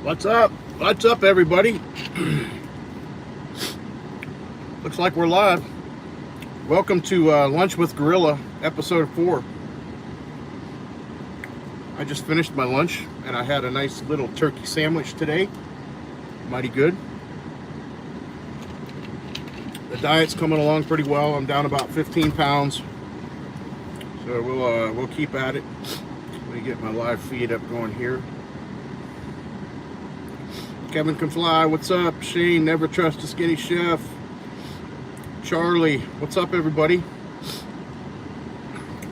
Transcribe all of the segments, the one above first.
What's up? What's up, everybody? Looks like we're live. Welcome to Lunch with Gorilla, episode 4. I just finished my lunch, and I had a nice little turkey sandwich today. Mighty good. The diet's coming along pretty well. I'm down about 15 pounds. So we'll keep at it. Let me get my live feed up going here. Kevin Can Fly, what's up? Shane, Never Trust a Skinny Chef. Charlie, what's up, everybody?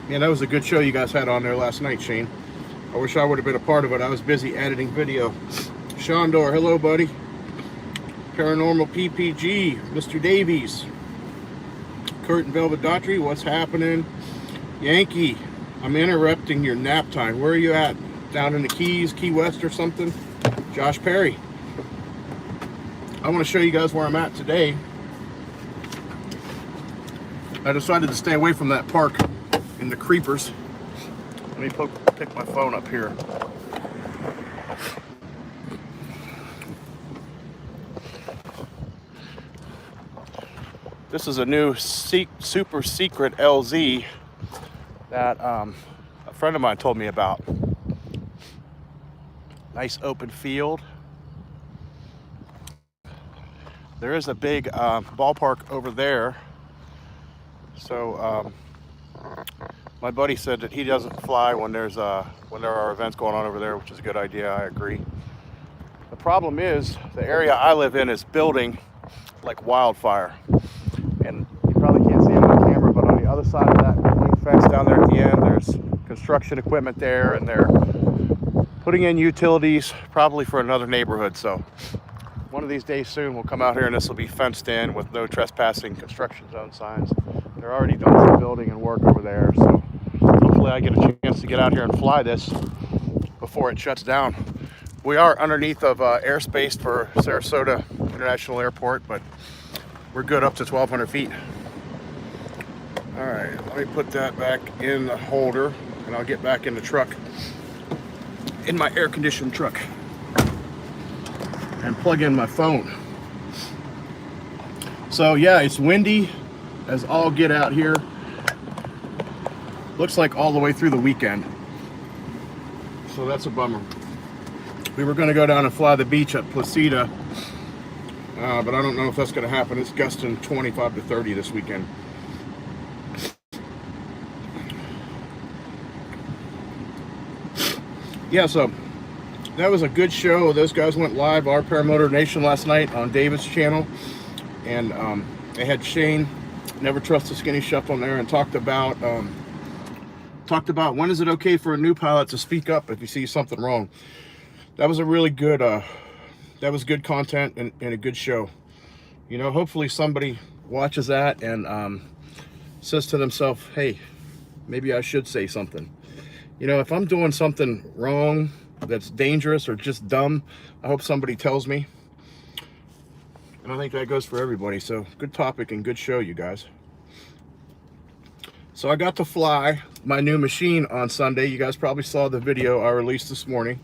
Man, that was a good show you guys had on there last night, Shane. I wish I would have been a part of it. I was busy editing video. Shondor, hello, buddy. Paranormal PPG, Mr. Davies. Kurt and Velvet Daughtry, what's happening? Yankee, I'm interrupting your nap time. Where are you at? Down in the Keys, Key West or something? Josh Perry. I want to show you guys where I'm at today. I decided to stay away from that park in the creepers. Let me pick my phone up here. This is a new super secret LZ that a friend of mine told me about. Nice open field. There is a big ballpark over there. So my buddy said that he doesn't fly when there are events going on over there, which is a good idea. I agree. The problem is the area I live in is building like wildfire, and you probably can't see it on camera, but on the other side of that wing fence down there at the end, there's construction equipment there, and they're putting in utilities probably for another neighborhood. So one of these days soon we'll come out here and this will be fenced in with no trespassing construction zone signs. They're already done some building and work over there, so hopefully I get a chance to get out here and fly this before it shuts down. We are underneath of airspace for Sarasota International Airport, but we're good up to 1,200 feet. All right, let me put that back in the holder, and I'll get back in the truck, in my air-conditioned truck, and plug in my phone. So yeah, it's windy as all get out here. Looks like all the way through the weekend. So that's a bummer. We were gonna go down and fly the beach at Placida, but I don't know if that's gonna happen. It's gusting 25 to 30 this weekend. Yeah, so that was a good show. Those guys went live, our Paramotor Nation, last night on David's channel, and they had Shane, Never Trust a Skinny Chef, on there, and talked about when is it okay for a new pilot to speak up if you see something wrong. That was a really good that was good content and a good show. You know, hopefully somebody watches that and says to themselves, hey, maybe I should say something. You know, if I'm doing something wrong that's dangerous or just dumb, I hope somebody tells me. And I think that goes for everybody. So good topic and good show, you guys. So I got to fly my new machine on Sunday. You guys probably saw the video I released this morning.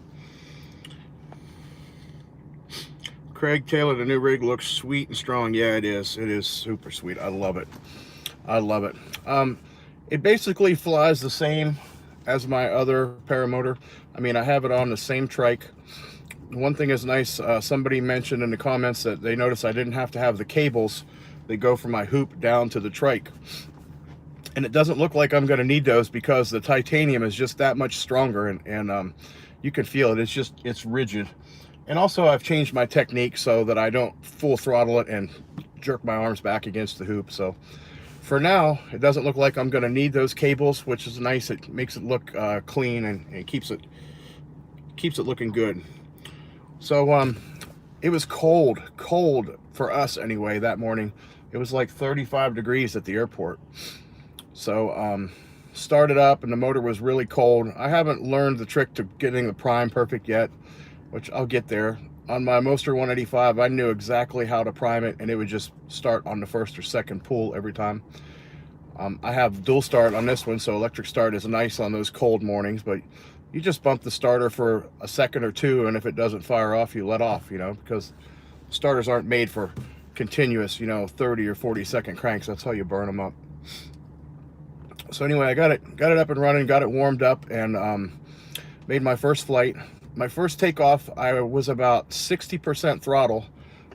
Craig Taylor, the new rig looks sweet and strong. Yeah, it is. It is super sweet. I love it. I love it. It basically flies the same as my other paramotor. I mean, I have it on the same trike. One thing is nice, somebody mentioned in the comments that they noticed I didn't have to have the cables that go from my hoop down to the trike. And it doesn't look like I'm gonna need those because the titanium is just that much stronger, and you can feel it. It's rigid. And also I've changed my technique so that I don't full throttle it and jerk my arms back against the hoop. So for now, it doesn't look like I'm gonna need those cables, which is nice. It makes it look clean, and it keeps it looking good. So it was cold for us anyway that morning. It was like 35 degrees at the airport. So started up and the motor was really cold. I haven't learned the trick to getting the prime perfect yet, which I'll get there. On my Moster 185, I knew exactly how to prime it, and it would just start on the first or second pull every time. I have dual start on this one, so electric start is nice on those cold mornings, but you just bump the starter for a second or two, and if it doesn't fire off, you let off, you know, because starters aren't made for continuous, you know, 30 or 40-second cranks. That's how you burn them up. So anyway, I got it up and running, got it warmed up, and made my first flight. My first takeoff, I was about 60% throttle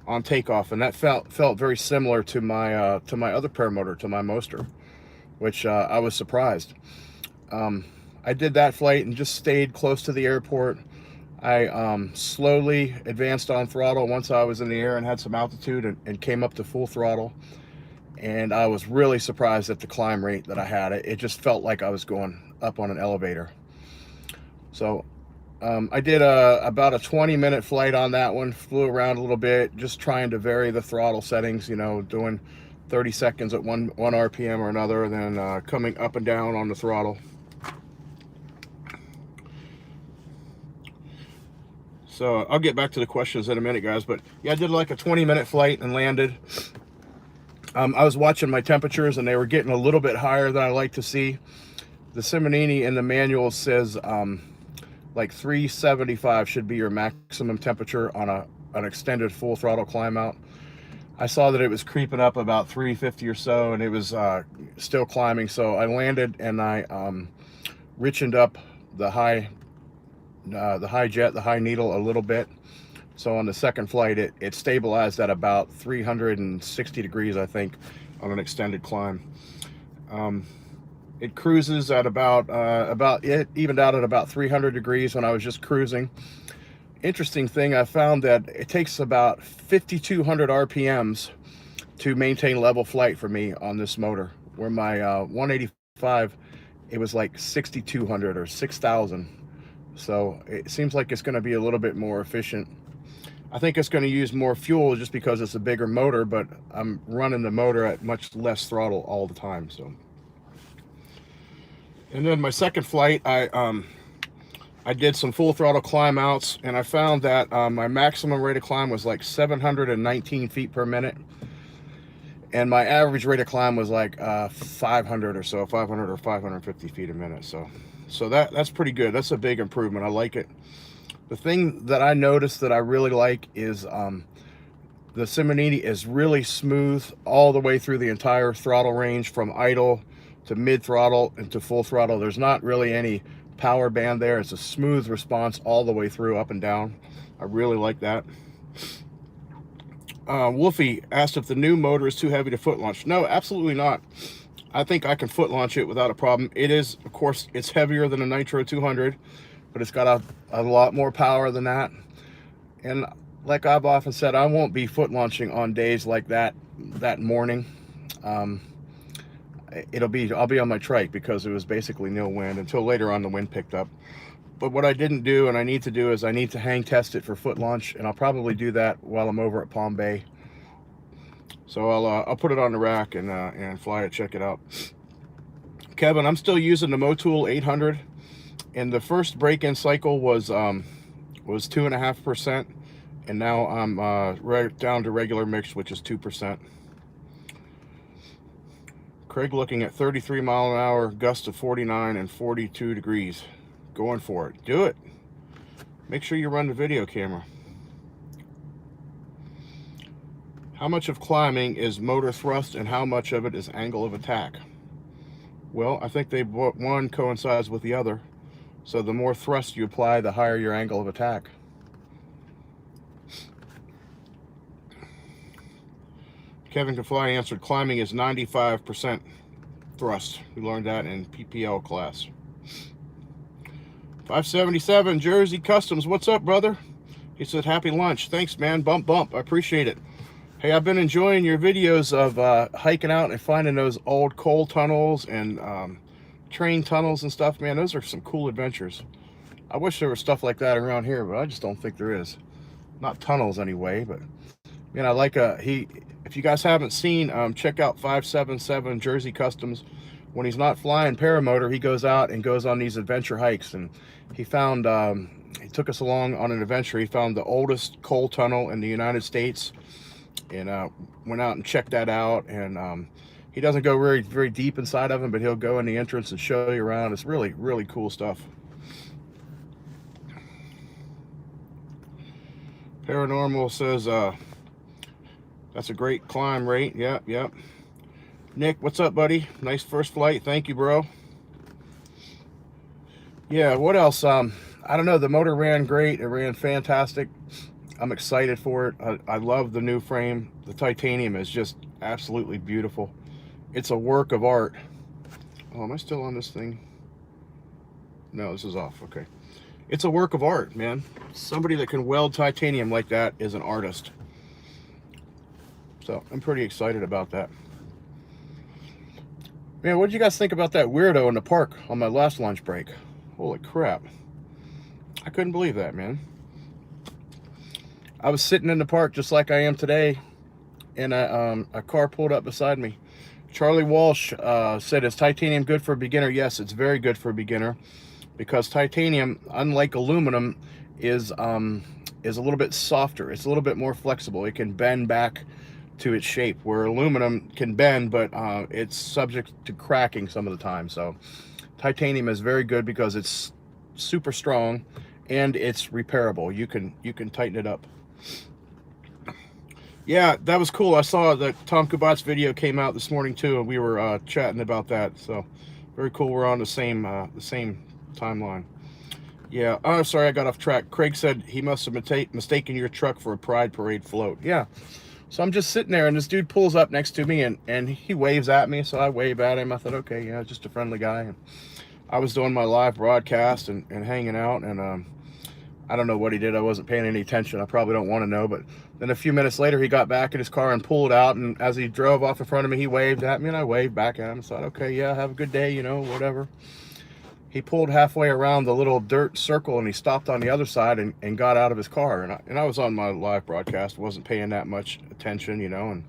on takeoff, and that felt very similar to my other paramotor, to my Moster, which I was surprised. I did that flight and just stayed close to the airport. I slowly advanced on throttle once I was in the air and had some altitude, and came up to full throttle. And I was really surprised at the climb rate that I had. It just felt like I was going up on an elevator. So I did about a 20-minute flight on that one, flew around a little bit, just trying to vary the throttle settings, you know, doing 30 seconds at one RPM or another, and then coming up and down on the throttle. So I'll get back to the questions in a minute, guys, but yeah, I did like a 20-minute flight and landed. I was watching my temperatures, and they were getting a little bit higher than I like to see. The Simonini in the manual says like 375 should be your maximum temperature on an extended full throttle climb out. I saw that it was creeping up about 350 or so, and it was still climbing. So I landed, and I richened up the high jet, the high needle a little bit. So on the second flight, it stabilized at about 360 degrees, I think, on an extended climb. It cruises at it evened out at about 300 degrees when I was just cruising. Interesting thing, I found that it takes about 5,200 RPMs to maintain level flight for me on this motor, where my 185, it was like 6,200 or 6,000. So it seems like it's going to be a little bit more efficient. I think it's going to use more fuel just because it's a bigger motor, but I'm running the motor at much less throttle all the time. So, and then my second flight, I did some full throttle climb outs, and I found that my maximum rate of climb was like 719 feet per minute, and my average rate of climb was like 500 or so, 500 or 550 feet a minute. So that's pretty good. That's a big improvement. I like it. The thing that I noticed that I really like is the Simonini is really smooth all the way through the entire throttle range, from idle to mid throttle and to full throttle. There's not really any power band there. It's a smooth response all the way through, up and down. I really like that. Wolfie asked if the new motor is too heavy to foot launch. No, absolutely not. I think I can foot launch it without a problem. It is, of course, it's heavier than a Nitro 200, but it's got a lot more power than that. And like I've often said, I won't be foot launching on days like that morning. I'll be on my trike, because it was basically no wind until later on the wind picked up. But what I didn't do, and I need to do, is I need to hang test it for foot launch, and I'll probably do that while I'm over at Palm Bay. So I'll put it on the rack and fly it, check it out. Kevin, I'm still using the Motul 800, and the first break-in cycle was 2.5%, and now I'm down to regular mix, which is 2%. Craig looking at 33 mile an hour, gust of 49 and 42 degrees. Going for it. Do it. Make sure you run the video camera. How much of climbing is motor thrust, and how much of it is angle of attack? Well, I think one coincides with the other. So the more thrust you apply, the higher your angle of attack. Kevin Can Fly answered, climbing is 95% thrust. We learned that in PPL class. 577 Jersey Customs, what's up, brother? He said, happy lunch. Thanks, man. Bump, bump. I appreciate it. Hey, I've been enjoying your videos of hiking out and finding those old coal tunnels and train tunnels and stuff. Man, those are some cool adventures. I wish there was stuff like that around here, but I just don't think there is. Not tunnels anyway, but you know, like if you guys haven't seen, check out 577 Jersey Customs. When he's not flying paramotor, he goes out and goes on these adventure hikes, and he found he took us along on an adventure. He found the oldest coal tunnel in the United States, and went out and checked that out. And He doesn't go very, very deep inside of them, but he'll go in the entrance and show you around. It's really, really cool stuff. Paranormal says, that's a great climb rate. Yep, yep. Nick, what's up, buddy? Nice first flight. Thank you, bro. Yeah, what else? I don't know. The motor ran great. It ran fantastic. I'm excited for it. I love the new frame. The titanium is just absolutely beautiful. It's a work of art. Oh, am I still on this thing? No, this is off. Okay. It's a work of art, man. Somebody that can weld titanium like that is an artist. So I'm pretty excited about that. Man, what did you guys think about that weirdo in the park on my last lunch break? Holy crap. I couldn't believe that, man. I was sitting in the park just like I am today, and a car pulled up beside me. Charlie Walsh said, is titanium good for a beginner? Yes, it's very good for a beginner, because titanium, unlike aluminum, is a little bit softer. It's a little bit more flexible. It can bend back to its shape, where aluminum can bend, but it's subject to cracking some of the time. So titanium is very good because it's super strong and it's repairable. You can tighten it up. Yeah, that was cool. I saw that Tom Kubat's video came out this morning too, and we were chatting about that. So very cool. We're on the same timeline. Yeah. Oh, sorry, I got off track. Craig said he must have mistaken your truck for a Pride Parade float. Yeah. So I'm just sitting there, and this dude pulls up next to me, and he waves at me. So I wave at him. I thought, okay, yeah, just a friendly guy. And I was doing my live broadcast and hanging out, and I don't know what he did. I wasn't paying any attention. I probably don't want to know. But then a few minutes later, he got back in his car and pulled out. And as he drove off in front of me, he waved at me, and I waved back at him. So I thought, okay, yeah, have a good day, you know, whatever. He pulled halfway around the little dirt circle, and he stopped on the other side and got out of his car. And I was on my live broadcast, wasn't paying that much attention, you know. And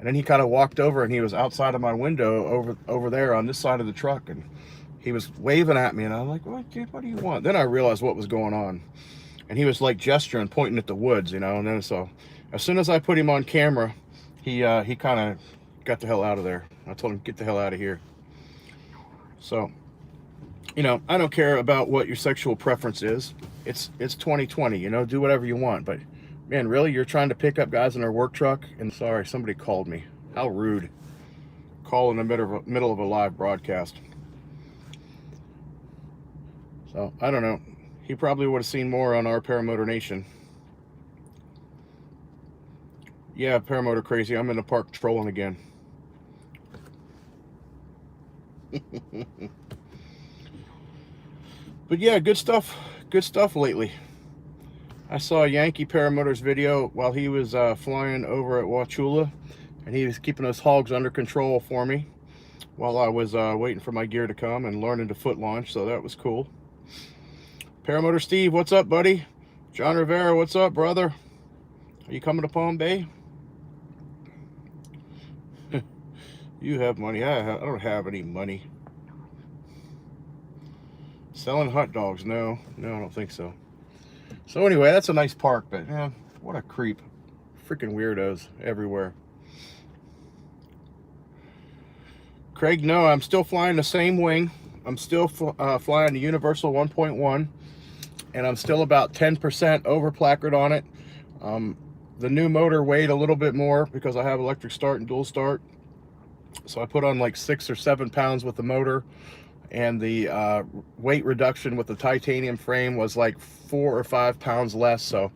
then he kind of walked over, and he was outside of my window over there on this side of the truck. And he was waving at me, and I'm like, what, dude, what do you want? Then I realized what was going on. And he was like gesturing, pointing at the woods, you know. And then so as soon as I put him on camera, he kind of got the hell out of there. I told him, get the hell out of here. So, you know, I don't care about what your sexual preference is. It's 2020, you know, do whatever you want. But man, really, you're trying to pick up guys in their work truck? And sorry, somebody called me. How rude. Call in the middle of a live broadcast. So I don't know. He probably would have seen more on our Paramotor Nation. Yeah, Paramotor Crazy. I'm in the park trolling again. But yeah, good stuff. Good stuff lately. I saw Yankee Paramotor's video while he was flying over at Wauchula, and he was keeping those hogs under control for me while I was waiting for my gear to come and learning to foot launch, so that was cool. Paramotor Steve, what's up, buddy? John Rivera, what's up, brother? Are you coming to Palm Bay? You have money. I don't have any money. Selling hot dogs? No, I don't think so. So anyway, that's a nice park, but yeah, what a creep. Freaking weirdos everywhere. Craig, no, I'm still flying the same wing. I'm still flying the Universal 1.1, and I'm still about 10% over placard on it. The new motor weighed a little bit more because I have electric start and dual start. So I put on like 6 or 7 pounds with the motor, and the weight reduction with the titanium frame was like 4 or 5 pounds less. So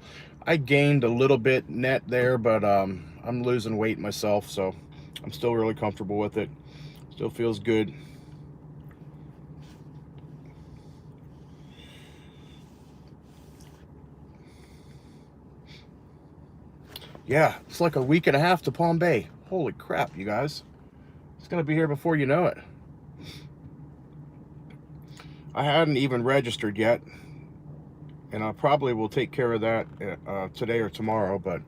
I gained a little bit net there, but I'm losing weight myself, so I'm still really comfortable with it. Still feels good. Yeah, it's like a week and a half to Palm Bay. Holy crap, you guys. It's gonna be here before you know it. I hadn't even registered yet, and I probably will take care of that today or tomorrow, but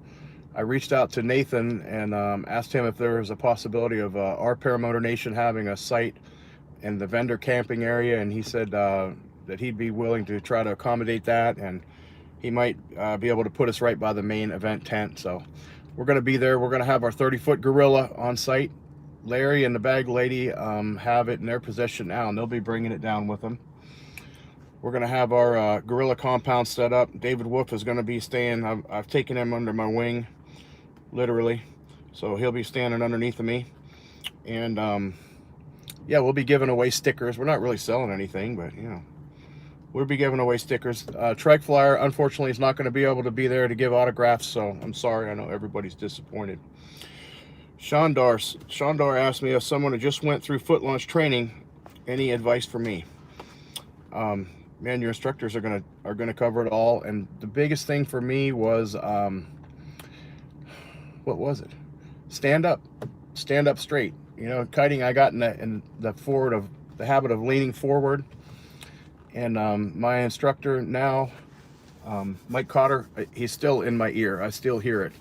I reached out to Nathan and asked him if there was a possibility of our Paramotor Nation having a site in the vendor camping area, and he said that he'd be willing to try to accommodate that, and he might be able to put us right by the main event tent. So we're going to be there. We're going to have our 30-foot gorilla on site, Larry and the bag lady have it in their possession now, and they'll be bringing it down with them. We're going to have our gorilla compound set up. David Wolf is going to be staying. I've taken him under my wing, literally. So he'll be standing underneath of me. And yeah, we'll be giving away stickers. We're not really selling anything, but you know, we'll be giving away stickers. Trike Flyer, unfortunately, is not going to be able to be there to give autographs, so I'm sorry. I know everybody's disappointed. Shondar asked me if someone who just went through foot launch training, any advice for me? Man, your instructors are gonna cover it all. And the biggest thing for me was what was it? Stand up straight. You know, kiting, I got in the habit of leaning forward. And my instructor now, Mike Cotter, he's still in my ear. I still hear it.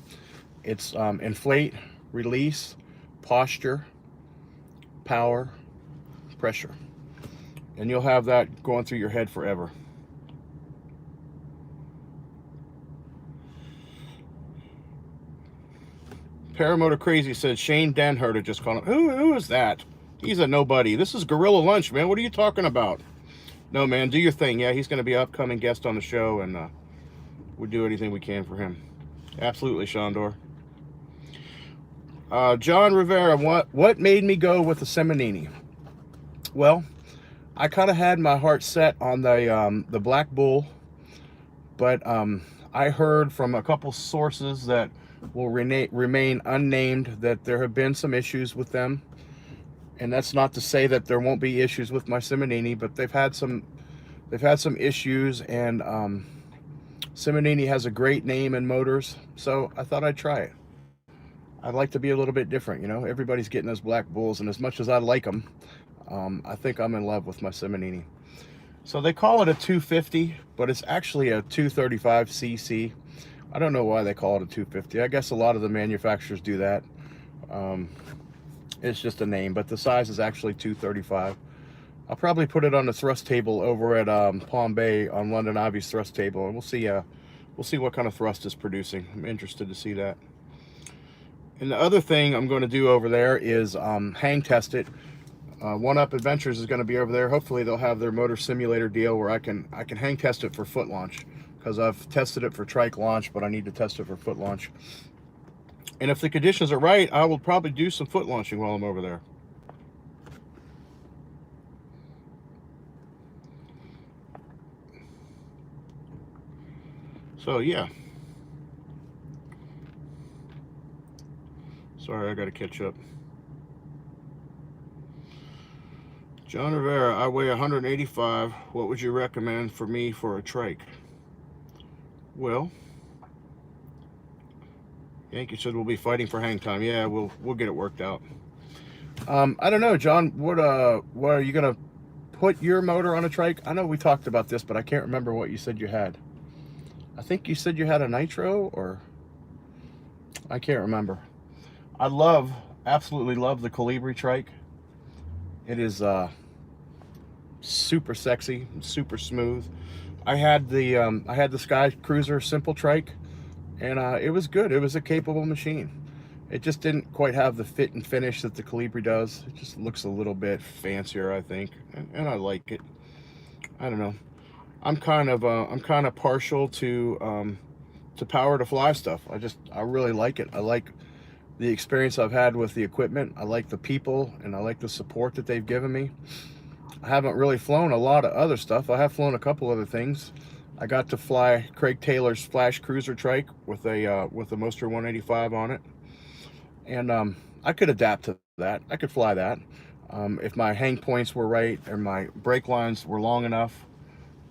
It's inflate, release, posture, power, pressure. And you'll have that going through your head forever. Paramotor Crazy says Shane Danherter just called him. Who is that? He's a nobody. This is Gorilla Lunch, man. What are you talking about? No, man, do your thing. Yeah, he's going to be an upcoming guest on the show, and we'll do anything we can for him. Absolutely, Shondor. John Rivera, what made me go with the Seminini? Well, I kind of had my heart set on the Black Bull, but I heard from a couple sources that will remain unnamed that there have been some issues with them. And that's not to say that there won't be issues with my Simonini, but they've had some issues, and Simonini has a great name in motors, so I thought I'd try it. I'd like to be a little bit different, you know. Everybody's getting those Black Bulls, and as much as I like them, I think I'm in love with my Simonini. So they call it a 250, but it's actually a 235cc. I don't know why they call it a 250. I guess a lot of the manufacturers do that. It's just a name, but the size is actually 235. I'll probably put it on the thrust table over at Palm Bay on London Ivy's thrust table, and we'll see what kind of thrust is producing. I'm interested to see that. And the other thing I'm going to do over there is hang test it. One Up Adventures is going to be over there. Hopefully they'll have their motor simulator deal where I can hang test it for foot launch, because I've tested it for trike launch, but I need to test it for foot launch. And if the conditions are right, I will probably do some foot launching while I'm over there. So yeah. Sorry, I got to catch up. John Rivera, I weigh 185. What would you recommend for me for a trike? Well, Yankee said we'll be fighting for hang time. Yeah, we'll get it worked out. I don't know, John. What are you gonna put your motor on a trike? I know we talked about this, but I can't remember what you said you had. I think you said you had a nitro, or I can't remember. I absolutely love the Colibri trike. It is super sexy, super smooth. I had the Sky Cruiser Simple trike, and it was good. It was a capable machine. It just didn't quite have the fit and finish that the Colibri does. It just looks a little bit fancier, I think, and I like it. I don't know. I'm kind of partial to power to fly stuff. I really like it. I like the experience I've had with the equipment. I like the people, and I like the support that they've given me. I haven't really flown a lot of other stuff. I have flown a couple other things. I got to fly Craig Taylor's Flash Cruiser trike with a Moster 185 on it, and I could adapt to that. I could fly that if my hang points were right and my brake lines were long enough.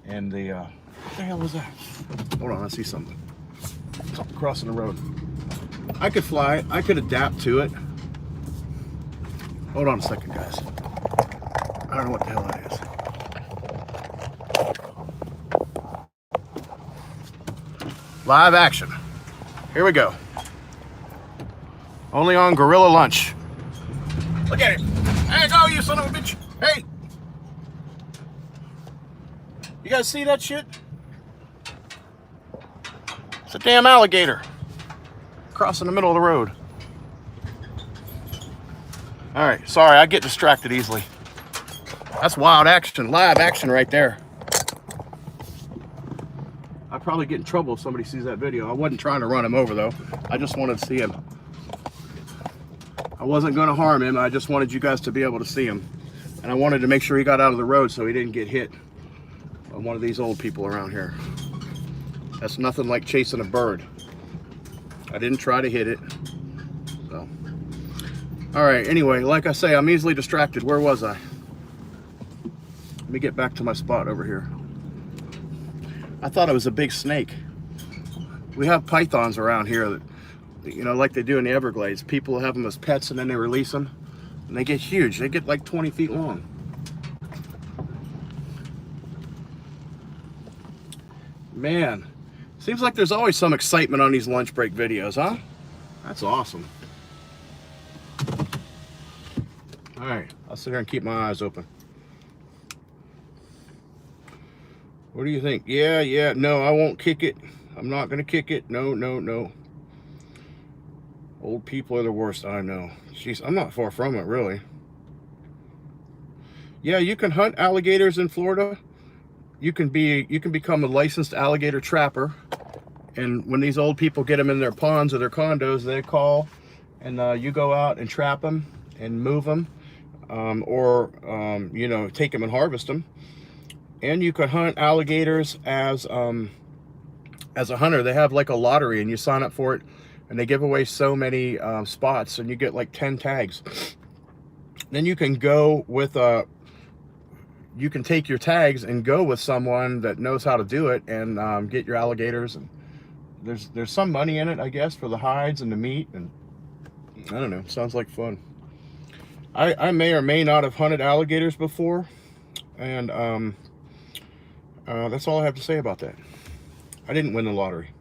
And the what the hell was that? Hold on, I see something. Something crossing the road. I could fly. I could adapt to it. Hold on a second, guys. I don't know what the hell that is. Live action. Here we go. Only on Gorilla Lunch. Look at it. Hey, go, you son of a bitch. Hey. You guys see that shit? It's a damn alligator crossing the middle of the road. All right, sorry, I get distracted easily. That's wild action, live action right there. I'd probably get in trouble if somebody sees that video. I wasn't trying to run him over though. I just wanted to see him. I wasn't going to harm him. I just wanted you guys to be able to see him. And I wanted to make sure he got out of the road so he didn't get hit by one of these old people around here. That's nothing like chasing a bird. I didn't try to hit it. So, all right, anyway, like I say, I'm easily distracted. Where was I? Let me get back to my spot over here. I thought it was a big snake. We have pythons around here that, you know, like they do in the Everglades. People have them as pets and then they release them. And they get huge. They get like 20 feet long. Man, seems like there's always some excitement on these lunch break videos, huh? That's awesome. All right, I'll sit here and keep my eyes open. What do you think? Yeah, no, I won't kick it. I'm not gonna kick it. No. Old people are the worst, I know. Jeez, I'm not far from it, really. Yeah, you can hunt alligators in Florida. You can become a licensed alligator trapper. And when these old people get them in their ponds or their condos, they call and you go out and trap them and move them, you know, take them and harvest them. And you could hunt alligators as a hunter. They have like a lottery and you sign up for it and they give away so many spots and you get like 10 tags. Then you can go with you can take your tags and go with someone that knows how to do it and get your alligators. And there's some money in it, I guess, for the hides and the meat. And I don't know, sounds like fun. I may or may not have hunted alligators before. And that's all I have to say about that. I didn't win the lottery.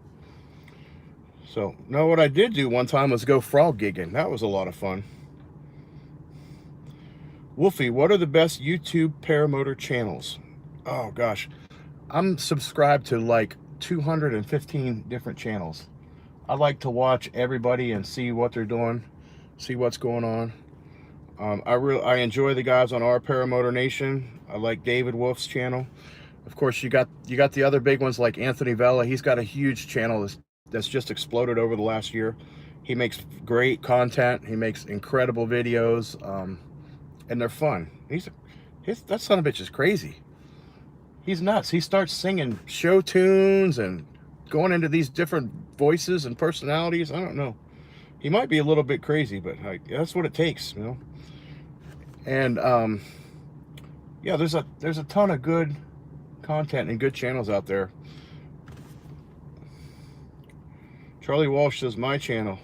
So, no, what I did do one time was go frog gigging. That was a lot of fun. Wolfie, what are the best YouTube paramotor channels? Oh, gosh. I'm subscribed to like 215 different channels. I like to watch everybody and see what they're doing, see what's going on. I enjoy the guys on Our Paramotor Nation. I like David Wolf's channel. Of course, you got the other big ones like Anthony Vella. He's got a huge channel that's just exploded over the last year. He makes great content. He makes incredible videos, and they're fun. That son of a bitch is crazy. He's nuts. He starts singing show tunes and going into these different voices and personalities. I don't know. He might be a little bit crazy, but that's what it takes, you know. And yeah, there's a ton of good content and good channels out there. Charlie Walsh says my channel.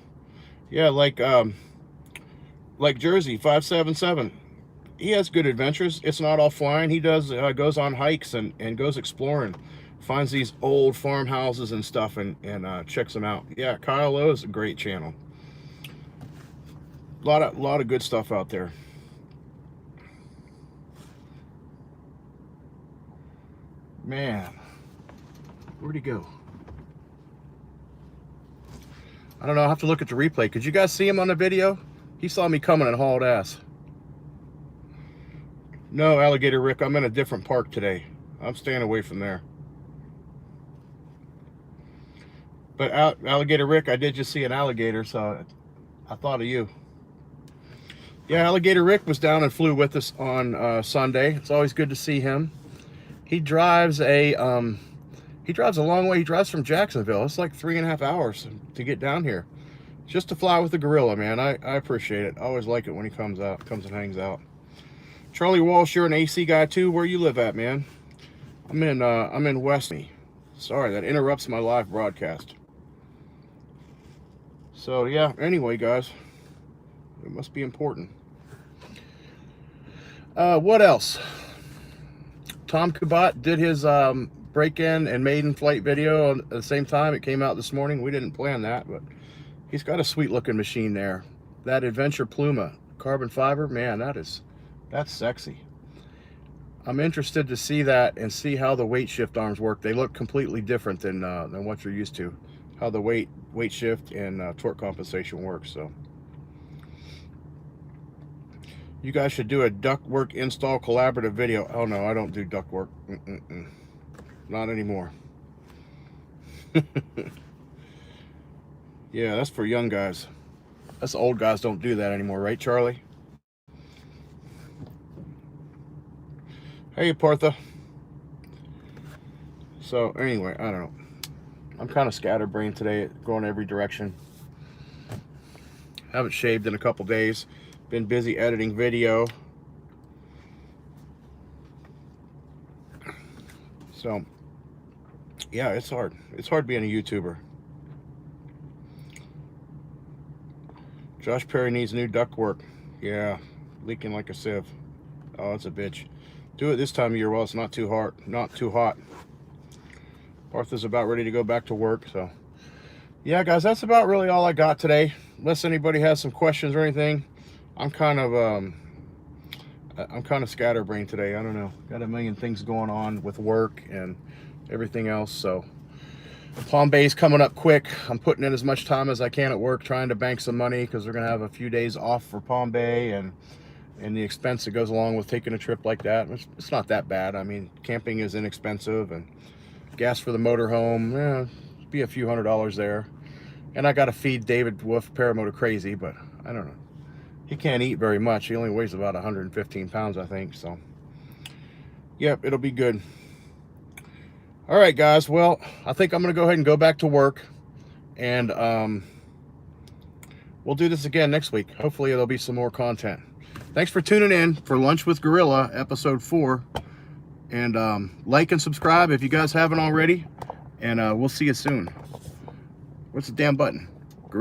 Yeah, like Jersey 577. He has good adventures. It's not all flying. He does goes on hikes and goes exploring, finds these old farmhouses and stuff and checks them out. Yeah, Kyle Lowe is a great channel. A lot of good stuff out there. Man, where'd he go? I don't know. I'll have to look at the replay. Could you guys see him on the video? He saw me coming and hauled ass. No, Alligator Rick, I'm in a different park today. I'm staying away from there. But Alligator Rick, I did just see an alligator, so I thought of you. Yeah, Alligator Rick was down and flew with us on Sunday. It's always good to see him. He drives a long way. He drives from Jacksonville. It's like 3.5 hours to get down here just to fly with the gorilla, man. I appreciate it. I always like it when he comes and hangs out. Charlie Walsh, you're an AC guy too. Where you live at, man? I'm in Westney. Sorry, that interrupts my live broadcast. So yeah, anyway, guys, it must be important. What else? Tom Kubat did his break-in and maiden flight video at the same time. It came out this morning. We didn't plan that, but he's got a sweet looking machine there. That Adventure Pluma carbon fiber, man, that's sexy. I'm interested to see that and see how the weight shift arms work. They look completely different than what you're used to. How the weight shift and torque compensation works. So You guys should do a ductwork install collaborative video. Oh no, I don't do ductwork. Not anymore. Yeah, that's for young guys. Us old guys don't do that anymore, right, Charlie? Hey, Partha. So anyway, I don't know. I'm kind of scatterbrained today, going every direction. Haven't shaved in a couple days. Been busy editing video. So yeah, it's hard. It's hard being a YouTuber. Josh Perry needs new ductwork. Yeah, leaking like a sieve. Oh, it's a bitch. Do it this time of year while it's not too hot. Partha's about ready to go back to work, so yeah, guys, that's about really all I got today. Unless anybody has some questions or anything, I'm kind of scatterbrained today. I don't know. Got a million things going on with work and everything else. So Palm Bay's coming up quick. I'm putting in as much time as I can at work, trying to bank some money because we're gonna have a few days off for Palm Bay and the expense that goes along with taking a trip like that. It's not that bad. I mean, camping is inexpensive, and gas for the motorhome, be a few $100s there. And I got to feed David Wolf Paramotor Crazy, but I don't know. He can't eat very much. He only weighs about 115 pounds, I think. So, yep, it'll be good. All right, guys. Well, I think I'm going to go ahead and go back to work. And we'll do this again next week. Hopefully, there'll be some more content. Thanks for tuning in for Lunch with Gorilla, episode 4. And like and subscribe if you guys haven't already. And we'll see you soon. What's the damn button?